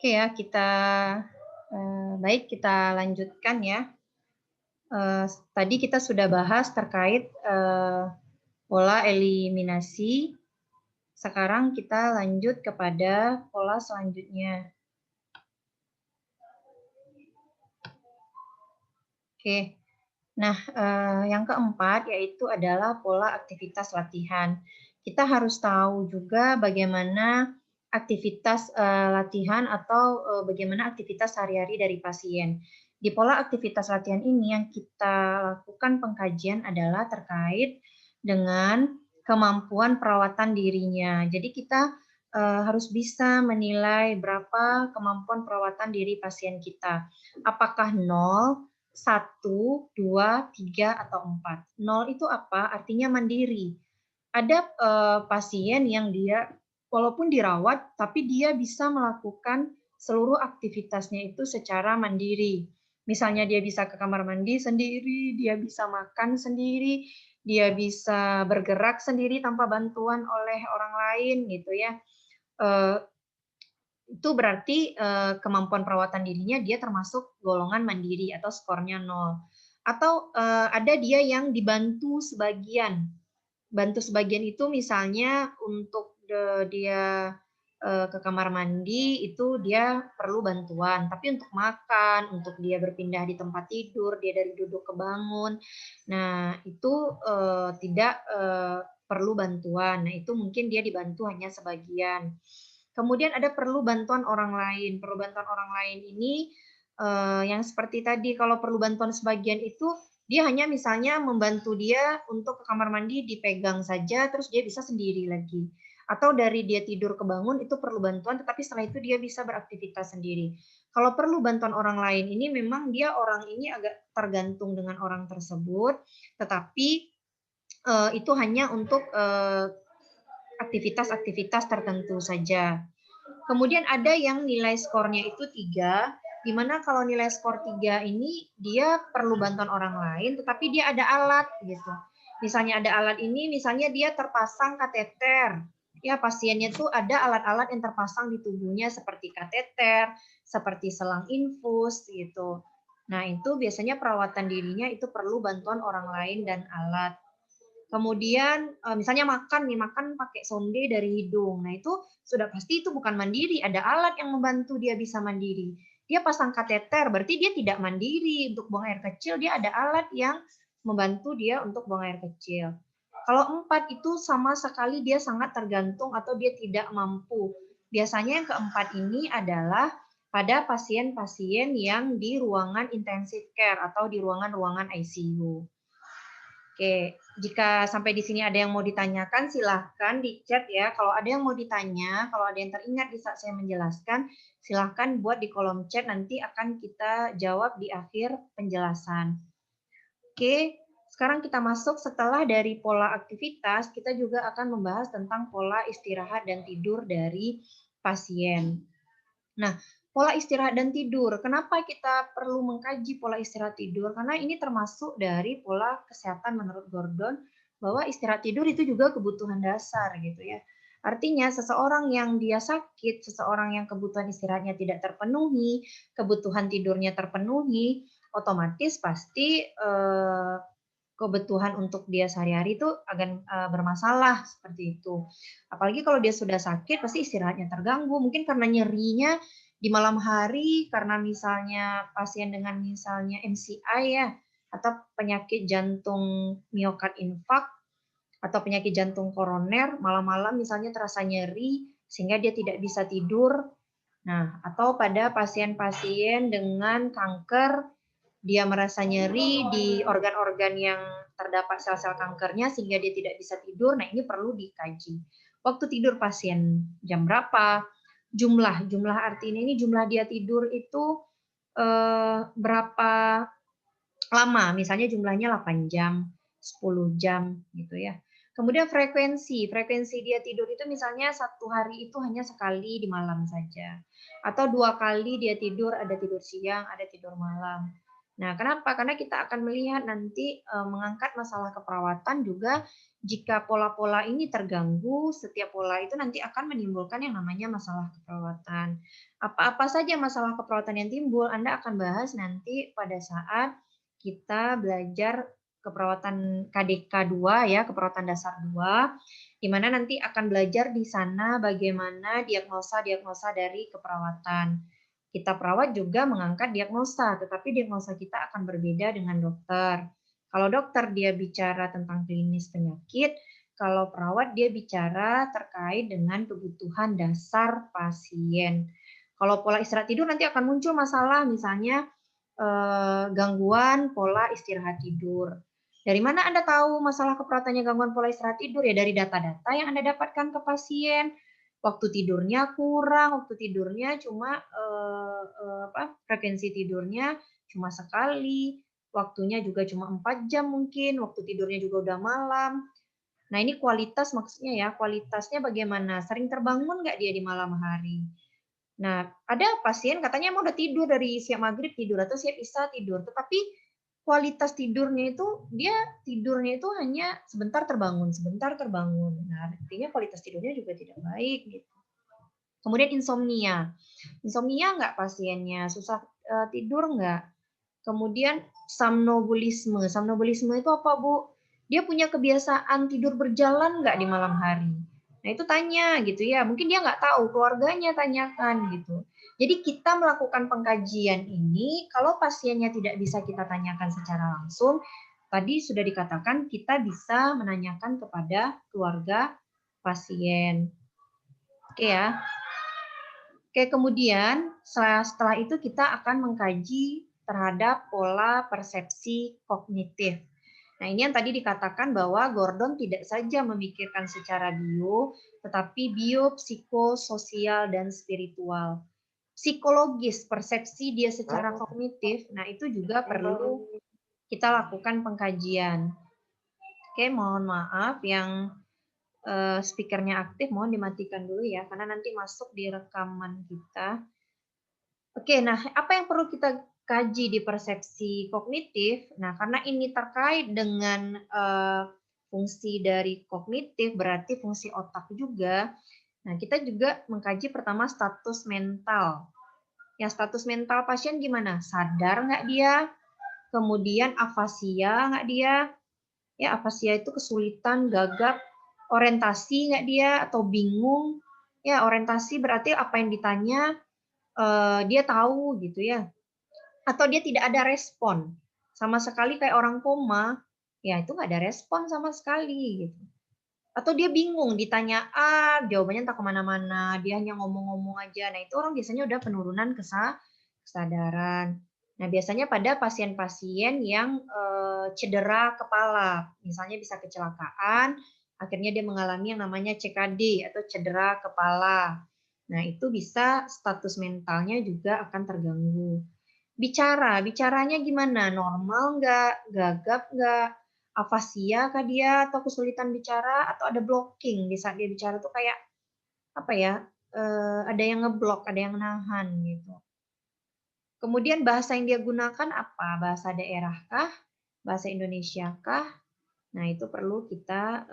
Oke ya, baik kita lanjutkan ya. Tadi kita sudah bahas terkait pola eliminasi. Sekarang kita lanjut kepada pola selanjutnya. Oke. Nah, yang keempat yaitu adalah pola aktivitas latihan. Kita harus tahu juga bagaimana aktivitas latihan atau bagaimana aktivitas sehari-hari dari pasien. Di pola aktivitas latihan ini yang kita lakukan pengkajian adalah terkait dengan kemampuan perawatan dirinya. Jadi kita harus bisa menilai berapa kemampuan perawatan diri pasien kita. Apakah 0, 1, 2, 3, atau 4. 0 itu apa? Artinya mandiri. Ada pasien yang dia walaupun dirawat, tapi dia bisa melakukan seluruh aktivitasnya itu secara mandiri. Misalnya dia bisa ke kamar mandi sendiri, dia bisa makan sendiri, dia bisa bergerak sendiri tanpa bantuan oleh orang lain gitu ya. Itu berarti kemampuan perawatan dirinya dia termasuk golongan mandiri atau skornya 0. Atau ada dia yang dibantu sebagian. Bantu sebagian itu misalnya untuk dia ke kamar mandi itu dia perlu bantuan, tapi untuk makan, untuk dia berpindah di tempat tidur, dia dari duduk ke bangun, nah itu tidak perlu bantuan. Nah itu mungkin dia dibantu hanya sebagian. Kemudian ada perlu bantuan orang lain. Perlu bantuan orang lain ini yang seperti tadi kalau perlu bantuan sebagian itu dia hanya misalnya membantu dia untuk ke kamar mandi dipegang saja terus dia bisa sendiri lagi. Atau dari dia tidur ke bangun itu perlu bantuan tetapi setelah itu dia bisa beraktivitas sendiri. Kalau perlu bantuan orang lain ini memang dia orang ini agak tergantung dengan orang tersebut tetapi itu hanya untuk aktivitas-aktivitas tertentu saja. Kemudian ada yang nilai skornya itu 3, di mana kalau nilai skor 3 ini dia perlu bantuan orang lain, tetapi dia ada alat gitu. Misalnya ada alat ini, misalnya dia terpasang kateter. Ya, pasiennya tuh ada alat-alat yang terpasang di tubuhnya seperti kateter, seperti selang infus gitu. Nah, itu biasanya perawatan dirinya itu perlu bantuan orang lain dan alat. Kemudian misalnya makan nih, makan pakai sonde dari hidung. Nah, itu sudah pasti itu bukan mandiri, ada alat yang membantu dia bisa mandiri. Dia pasang kateter, berarti dia tidak mandiri untuk buang air kecil, dia ada alat yang membantu dia untuk buang air kecil. Kalau 4 itu sama sekali dia sangat tergantung atau dia tidak mampu. Biasanya yang keempat ini adalah pada pasien-pasien yang di ruangan intensive care atau di ruangan-ruangan ICU. Oke, jika sampai di sini ada yang mau ditanyakan, silahkan di chat ya. Kalau ada yang mau ditanya, kalau ada yang teringat di saat saya menjelaskan, silahkan buat di kolom chat, nanti akan kita jawab di akhir penjelasan. Oke, sekarang kita masuk setelah dari pola aktivitas, kita juga akan membahas tentang pola istirahat dan tidur dari pasien. Nah, pola istirahat dan tidur. Kenapa kita perlu mengkaji pola istirahat tidur? Karena ini termasuk dari pola kesehatan menurut Gordon bahwa istirahat tidur itu juga kebutuhan dasar gitu ya. Artinya seseorang yang dia sakit, seseorang yang kebutuhan istirahatnya tidak terpenuhi, kebutuhan tidurnya terpenuhi, otomatis pasti kebutuhan untuk dia sehari-hari itu akan bermasalah seperti itu. Apalagi kalau dia sudah sakit, pasti istirahatnya terganggu. Mungkin karena nyerinya di malam hari, karena misalnya pasien dengan misalnya MCI ya, atau penyakit jantung miokard infark, atau penyakit jantung koroner, malam-malam misalnya terasa nyeri, sehingga dia tidak bisa tidur. Nah, atau pada pasien-pasien dengan kanker, dia merasa nyeri di organ-organ yang terdapat sel-sel kankernya sehingga dia tidak bisa tidur. Nah, ini perlu dikaji. Waktu tidur pasien jam berapa? Jumlah artinya ini jumlah dia tidur itu berapa lama? Misalnya jumlahnya 8 jam, 10 jam gitu ya. Kemudian frekuensi dia tidur itu misalnya satu hari itu hanya sekali di malam saja. Atau 2 kali dia tidur, ada tidur siang, ada tidur malam. Nah, kenapa? Karena kita akan melihat nanti mengangkat masalah keperawatan juga jika pola-pola ini terganggu, setiap pola itu nanti akan menimbulkan yang namanya masalah keperawatan. Apa-apa saja masalah keperawatan yang timbul, Anda akan bahas nanti pada saat kita belajar keperawatan KDK 2 ya, keperawatan dasar 2, di mana nanti akan belajar di sana bagaimana diagnosa-diagnosa dari keperawatan. Kita perawat juga mengangkat diagnosa, tetapi diagnosa kita akan berbeda dengan dokter. Kalau dokter dia bicara tentang klinis penyakit, kalau perawat dia bicara terkait dengan kebutuhan dasar pasien. Kalau pola istirahat tidur nanti akan muncul masalah misalnya gangguan pola istirahat tidur. Dari mana Anda tahu masalah keperawatannya gangguan pola istirahat tidur? Ya dari data-data yang Anda dapatkan ke pasien. Waktu tidurnya kurang, waktu tidurnya cuma frekuensi tidurnya cuma sekali, waktunya juga cuma 4 jam mungkin, waktu tidurnya juga udah malam. Nah ini kualitas maksudnya ya, kualitasnya bagaimana? Sering terbangun nggak dia di malam hari? Nah ada pasien katanya mau udah tidur dari siap maghrib tidur atau siap isya tidur, tetapi kualitas tidurnya itu dia tidurnya itu hanya sebentar terbangun, sebentar terbangun. Nah artinya kualitas tidurnya juga tidak baik gitu. Kemudian insomnia. Insomnia nggak pasiennya? Susah tidur nggak? Kemudian somnobulisme. Somnobulisme itu apa, Bu? Dia punya kebiasaan tidur berjalan nggak di malam hari? Nah, itu tanya gitu ya. Mungkin dia nggak tahu, keluarganya tanyakan gitu. Jadi kita melakukan pengkajian ini, kalau pasiennya tidak bisa kita tanyakan secara langsung, tadi sudah dikatakan kita bisa menanyakan kepada keluarga pasien. Oke ya. Oke, kemudian setelah itu kita akan mengkaji terhadap pola persepsi kognitif. Nah, ini yang tadi dikatakan bahwa Gordon tidak saja memikirkan secara bio, tetapi bio, psikososial, dan spiritual. Psikologis, persepsi dia secara kognitif, nah itu juga perlu kita lakukan pengkajian. Oke, mohon maaf yang speakernya aktif, mohon dimatikan dulu ya, karena nanti masuk di rekaman kita. Oke, nah apa yang perlu kita kaji di persepsi kognitif? Nah, karena ini terkait dengan fungsi dari kognitif, berarti fungsi otak juga. Nah, kita juga mengkaji pertama status mental. Yang status mental pasien gimana? Sadar nggak dia? Kemudian afasia nggak dia? Ya, afasia itu kesulitan, gagap, orientasi nggak dia atau bingung? Ya, orientasi berarti apa yang ditanya dia tahu gitu ya. Atau dia tidak ada respon. Sama sekali kayak orang koma, ya itu nggak ada respon sama sekali gitu. Atau dia bingung, ditanya A, jawabannya entah kemana-mana, dia hanya ngomong-ngomong aja. Nah itu orang biasanya udah penurunan kesadaran. Nah biasanya pada pasien-pasien yang cedera kepala, misalnya bisa kecelakaan, akhirnya dia mengalami yang namanya CKD atau cedera kepala. Nah itu bisa status mentalnya juga akan terganggu. Bicaranya gimana? Normal nggak? Gagap nggak? Afasia kah dia atau kesulitan bicara atau ada blocking di saat dia bicara tuh kayak apa ya? Ada yang ngeblok, ada yang nahan gitu. Kemudian bahasa yang dia gunakan apa? Bahasa daerah kah? Bahasa Indonesia kah? Nah, itu perlu kita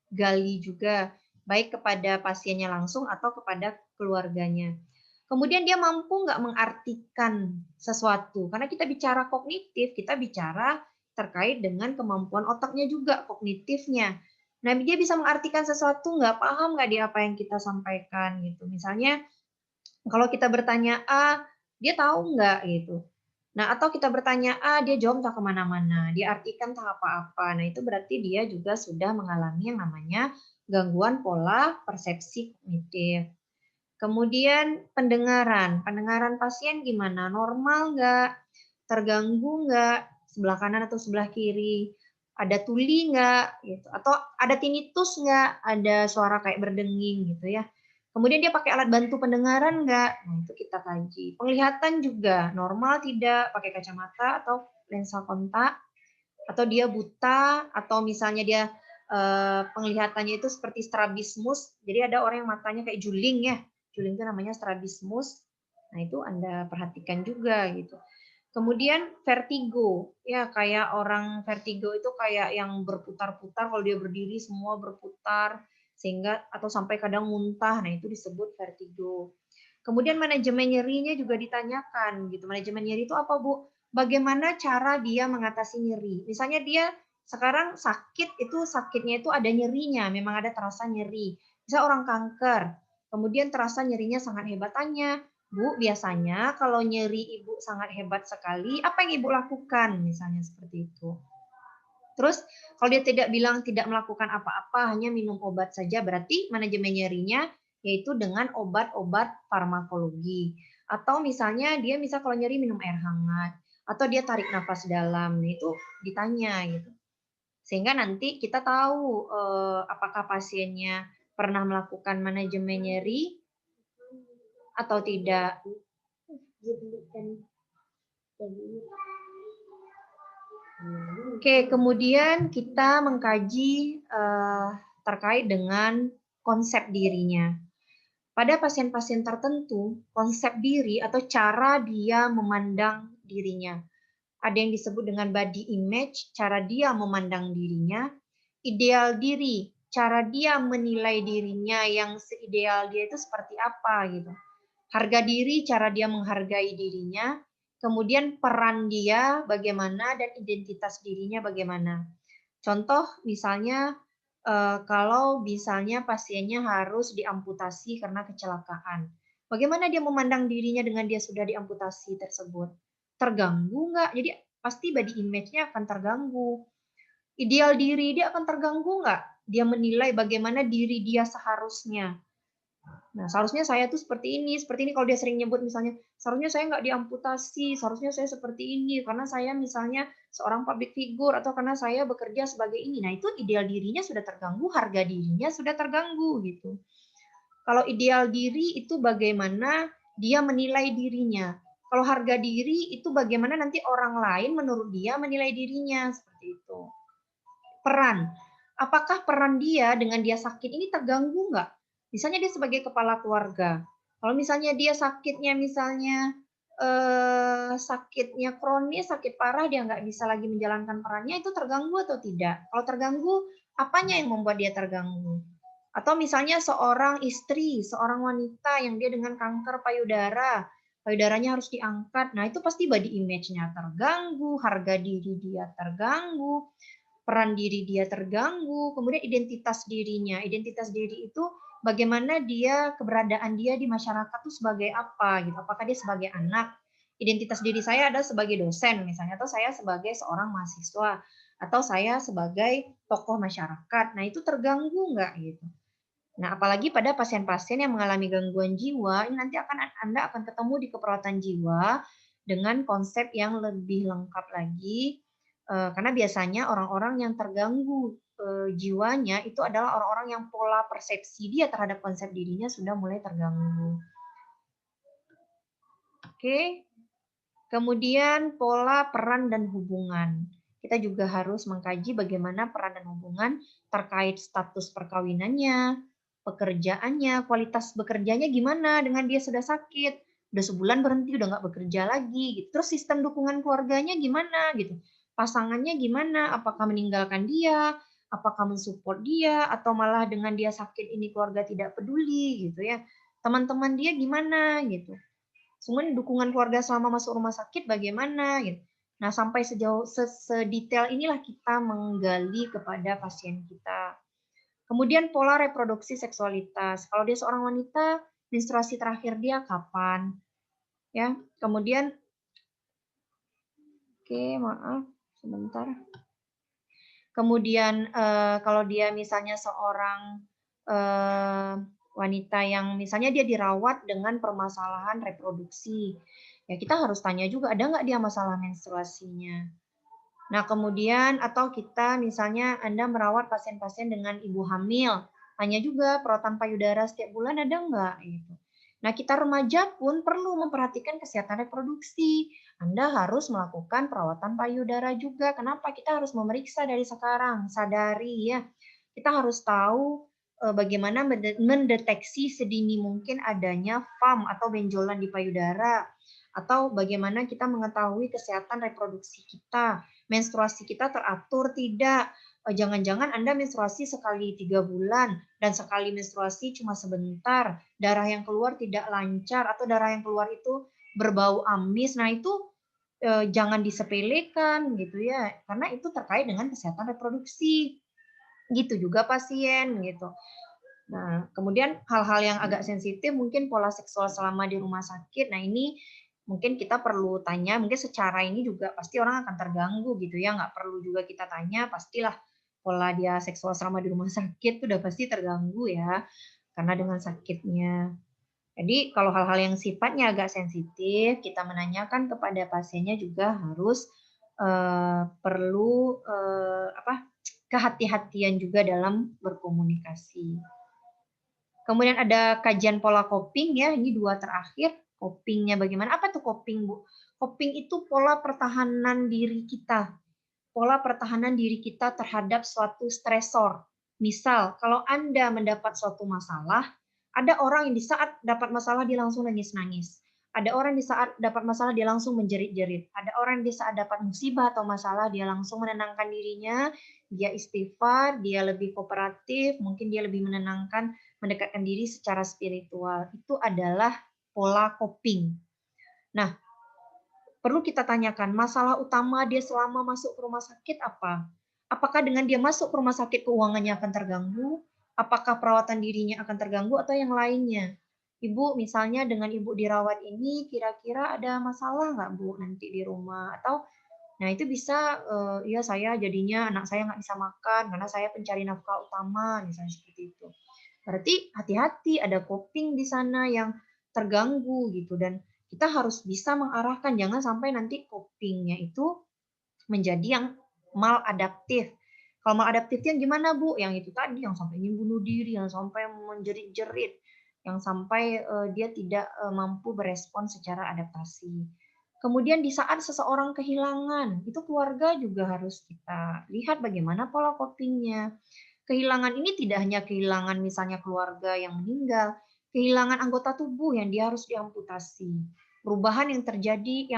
gali juga baik kepada pasiennya langsung atau kepada keluarganya. Kemudian dia mampu nggak mengartikan sesuatu? Karena kita bicara kognitif, kita bicara terkait dengan kemampuan otaknya juga, kognitifnya. Nah, dia bisa mengartikan sesuatu nggak, paham nggak dia apa yang kita sampaikan gitu. Misalnya, kalau kita bertanya A, dia tahu nggak gitu. Nah, atau kita bertanya A, dia jawab tak kemana-mana, dia artikan tak apa-apa. Nah, itu berarti dia juga sudah mengalami yang namanya gangguan pola persepsi kognitif. Kemudian pendengaran. Pendengaran pasien gimana? Normal nggak? Terganggu nggak? Sebelah kanan atau sebelah kiri? Ada tuli nggak? Gitu. Atau ada tinnitus nggak? Ada suara kayak berdenging gitu ya. Kemudian dia pakai alat bantu pendengaran nggak? Nah, itu kita kaji. Penglihatan juga normal tidak? Pakai kacamata atau lensa kontak? Atau dia buta? Atau misalnya dia penglihatannya itu seperti strabismus. Jadi ada orang yang matanya kayak juling ya. Juling itu namanya strabismus. Nah, itu Anda perhatikan juga gitu. Kemudian vertigo, ya kayak orang vertigo itu kayak yang berputar-putar, kalau dia berdiri semua berputar, sehingga atau sampai kadang muntah, nah itu disebut vertigo. Kemudian manajemen nyerinya juga ditanyakan gitu. Manajemen nyeri itu apa, Bu? Bagaimana cara dia mengatasi nyeri? Misalnya dia sekarang sakit, itu sakitnya itu ada nyerinya, memang ada terasa nyeri. Misal orang kanker, kemudian terasa nyerinya sangat hebat. Tanya, Bu, biasanya kalau nyeri Ibu sangat hebat sekali, apa yang Ibu lakukan? Misalnya seperti itu. Terus kalau dia tidak bilang tidak melakukan apa-apa, hanya minum obat saja, berarti manajemen nyerinya yaitu dengan obat-obat farmakologi. Atau misalnya dia misal kalau nyeri minum air hangat, atau dia tarik nafas dalam, nah itu ditanya gitu. Sehingga nanti kita tahu apakah pasiennya pernah melakukan manajemen nyeri atau tidak. Oke, kemudian kita mengkaji terkait dengan konsep dirinya. Pada pasien-pasien tertentu, konsep diri atau cara dia memandang dirinya. Ada yang disebut dengan body image, cara dia memandang dirinya. Ideal diri, cara dia menilai dirinya yang seideal dia itu seperti apa gitu. Harga diri, cara dia menghargai dirinya, kemudian peran dia bagaimana dan identitas dirinya bagaimana. Contoh misalnya kalau misalnya pasiennya harus diamputasi karena kecelakaan. Bagaimana dia memandang dirinya dengan dia sudah diamputasi tersebut? Terganggu nggak? Jadi pasti body image-nya akan terganggu. Ideal diri dia akan terganggu nggak? Dia menilai bagaimana diri dia seharusnya. Nah, seharusnya saya tuh seperti ini. Kalau dia sering nyebut misalnya, seharusnya saya nggak diamputasi, seharusnya saya seperti ini, karena saya misalnya seorang public figure, atau karena saya bekerja sebagai ini. Nah, itu ideal dirinya sudah terganggu, harga dirinya sudah terganggu, gitu. Kalau ideal diri itu bagaimana dia menilai dirinya. Kalau harga diri itu bagaimana nanti orang lain menurut dia menilai dirinya, seperti itu. Peran. Apakah peran dia dengan dia sakit ini terganggu nggak? Misalnya dia sebagai kepala keluarga. Kalau misalnya dia sakitnya misalnya sakitnya kronis, sakit parah, dia nggak bisa lagi menjalankan perannya, itu terganggu atau tidak? Kalau terganggu, apanya yang membuat dia terganggu? Atau misalnya seorang istri, seorang wanita yang dia dengan kanker payudara, payudaranya harus diangkat, nah itu pasti body image-nya terganggu, harga diri dia terganggu, peran diri dia terganggu, kemudian identitas dirinya. Identitas diri itu bagaimana dia, keberadaan dia di masyarakat itu sebagai apa gitu. Apakah dia sebagai anak? Identitas diri saya adalah sebagai dosen misalnya, atau saya sebagai seorang mahasiswa, atau saya sebagai tokoh masyarakat. Nah, itu terganggu nggak gitu. Nah, apalagi pada pasien-pasien yang mengalami gangguan jiwa, ini nanti Anda akan ketemu di keperawatan jiwa dengan konsep yang lebih lengkap lagi. Karena biasanya orang-orang yang terganggu jiwanya itu adalah orang-orang yang pola persepsi dia terhadap konsep dirinya sudah mulai terganggu. Oke. Kemudian pola peran dan hubungan. Kita juga harus mengkaji bagaimana peran dan hubungan terkait status perkawinannya, pekerjaannya, kualitas bekerjanya gimana dengan dia sudah sakit, udah sebulan berhenti, udah nggak bekerja lagi, gitu. Terus sistem dukungan keluarganya gimana, gitu. Pasangannya gimana, apakah meninggalkan dia, apakah mensupport dia, atau malah dengan dia sakit ini keluarga tidak peduli, gitu ya. Teman-teman dia gimana, gitu. Semua dukungan keluarga selama masuk rumah sakit bagaimana gitu. Nah, sampai sejauh sedetail inilah kita menggali kepada pasien kita. Kemudian pola reproduksi seksualitas. Kalau dia seorang wanita, menstruasi terakhir dia kapan? Ya. Kemudian oke, maaf sebentar. Kemudian kalau dia misalnya seorang wanita yang misalnya dia dirawat dengan permasalahan reproduksi, ya kita harus tanya juga ada nggak dia masalah menstruasinya. Nah kemudian atau kita misalnya Anda merawat pasien-pasien dengan ibu hamil, tanya juga perawatan payudara setiap bulan ada nggak gitu. Nah kita remaja pun perlu memperhatikan kesehatan reproduksi. Anda harus melakukan perawatan payudara juga. Kenapa? Kita harus memeriksa dari sekarang, sadari ya. Kita harus tahu bagaimana mendeteksi sedini mungkin adanya FAM atau benjolan di payudara. Atau bagaimana kita mengetahui kesehatan reproduksi kita, menstruasi kita teratur tidak. Jangan-jangan Anda menstruasi sekali 3 bulan, dan sekali menstruasi cuma sebentar, darah yang keluar tidak lancar, atau darah yang keluar itu berbau amis. Nah itu jangan disepelekan gitu ya, karena itu terkait dengan kesehatan reproduksi. Gitu juga pasien gitu. Nah, kemudian hal-hal yang agak sensitif mungkin pola seksual selama di rumah sakit. Nah, ini mungkin kita perlu tanya, mungkin secara ini juga pasti orang akan terganggu gitu ya, nggak perlu juga kita tanya, pastilah pola dia seksual selama di rumah sakit itu udah pasti terganggu ya, karena dengan sakitnya. Jadi kalau hal-hal yang sifatnya agak sensitif, kita menanyakan kepada pasiennya juga harus perlu kehati-hatian juga dalam berkomunikasi. Kemudian ada kajian pola coping ya, ini 2 terakhir. Copingnya bagaimana? Apa tuh coping, Bu? Coping itu pola pertahanan diri kita. Pola pertahanan diri kita terhadap suatu stresor. Misal, kalau Anda mendapat suatu masalah, ada orang yang di saat dapat masalah dia langsung nangis-nangis. Ada orang di saat dapat masalah dia langsung menjerit-jerit. Ada orang di saat dapat musibah atau masalah dia langsung menenangkan dirinya, dia istighfar, dia lebih kooperatif, mungkin dia lebih menenangkan, mendekatkan diri secara spiritual. Itu adalah pola coping. Nah, perlu kita tanyakan, masalah utama dia selama masuk ke rumah sakit apa? Apakah dengan dia masuk ke rumah sakit keuangannya akan terganggu? Apakah perawatan dirinya akan terganggu atau yang lainnya? Ibu, misalnya dengan ibu dirawat ini, kira-kira ada masalah nggak Bu nanti di rumah? Atau, nah itu bisa, ya saya jadinya anak saya nggak bisa makan karena saya pencari nafkah utama, misalnya seperti itu. Berarti hati-hati, ada coping di sana yang terganggu gitu, dan kita harus bisa mengarahkan, jangan sampai nanti copingnya itu menjadi yang maladaptif. Kalau maladaptifnya gimana Bu? Yang itu tadi, yang sampai ingin bunuh diri, yang sampai menjerit-jerit, yang sampai dia tidak mampu berespon secara adaptasi. Kemudian di saat seseorang kehilangan, itu keluarga juga harus kita lihat bagaimana pola copingnya. Kehilangan ini tidak hanya kehilangan misalnya keluarga yang meninggal, kehilangan anggota tubuh yang dia harus diamputasi. Perubahan yang terjadi,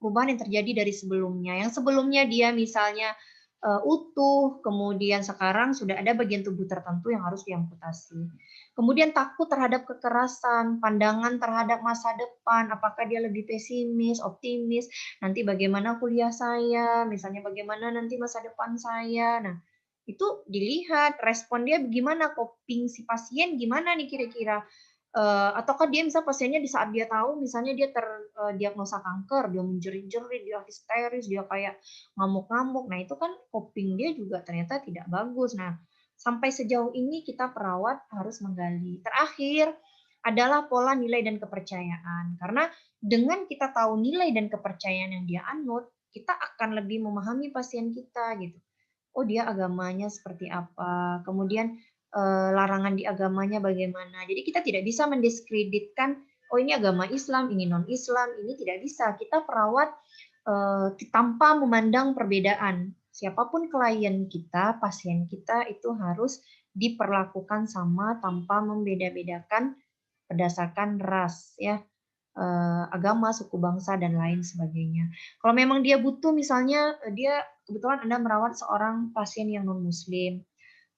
perubahan yang terjadi dari sebelumnya. Yang sebelumnya dia misalnya utuh, kemudian sekarang sudah ada bagian tubuh tertentu yang harus diamputasi. Kemudian takut terhadap kekerasan, pandangan terhadap masa depan, apakah dia lebih pesimis, optimis, nanti bagaimana kuliah saya, misalnya bagaimana nanti masa depan saya. Nah, itu dilihat respon dia gimana, coping si pasien gimana nih kira-kira. Ataukah dia misal pasiennya di saat dia tahu misalnya dia terdiagnosa kanker, dia menjerit-jerit, dia histeris, dia kayak ngamuk-ngamuk. Nah, itu kan coping dia juga ternyata tidak bagus. Nah, sampai sejauh ini kita perawat harus menggali. Terakhir adalah pola nilai dan kepercayaan. Karena dengan kita tahu nilai dan kepercayaan yang dia anut, kita akan lebih memahami pasien kita gitu. Oh, dia agamanya seperti apa, kemudian larangan di agamanya bagaimana. Jadi kita tidak bisa mendiskreditkan, oh ini agama Islam, ini non-Islam, ini tidak bisa. Kita perawat tanpa memandang perbedaan. Siapapun klien kita, pasien kita itu harus diperlakukan sama tanpa membeda-bedakan berdasarkan ras, ya, agama, suku bangsa, dan lain sebagainya. Kalau memang dia butuh, misalnya dia kebetulan Anda merawat seorang pasien yang non-Muslim,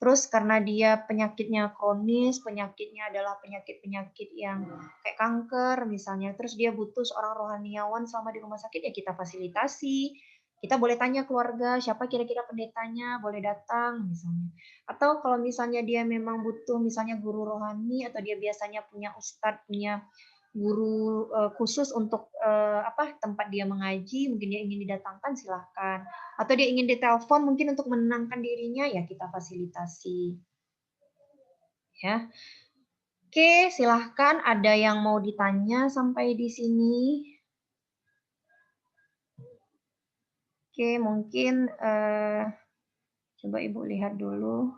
terus karena dia penyakitnya kronis, penyakitnya adalah penyakit-penyakit yang kayak kanker misalnya, terus dia butuh seorang rohaniawan selama di rumah sakit, ya kita fasilitasi. Kita boleh tanya keluarga, siapa kira-kira pendetanya, boleh datang misalnya. Atau kalau misalnya dia memang butuh misalnya guru rohani, atau dia biasanya punya ustadz, punya guru khusus untuk tempat dia mengaji, mungkin dia ingin didatangkan, silahkan. Atau dia ingin ditelepon mungkin untuk menenangkan dirinya, ya kita fasilitasi. Ya. Oke, silahkan ada yang mau ditanya sampai di sini. Oke, mungkin coba Ibu lihat dulu.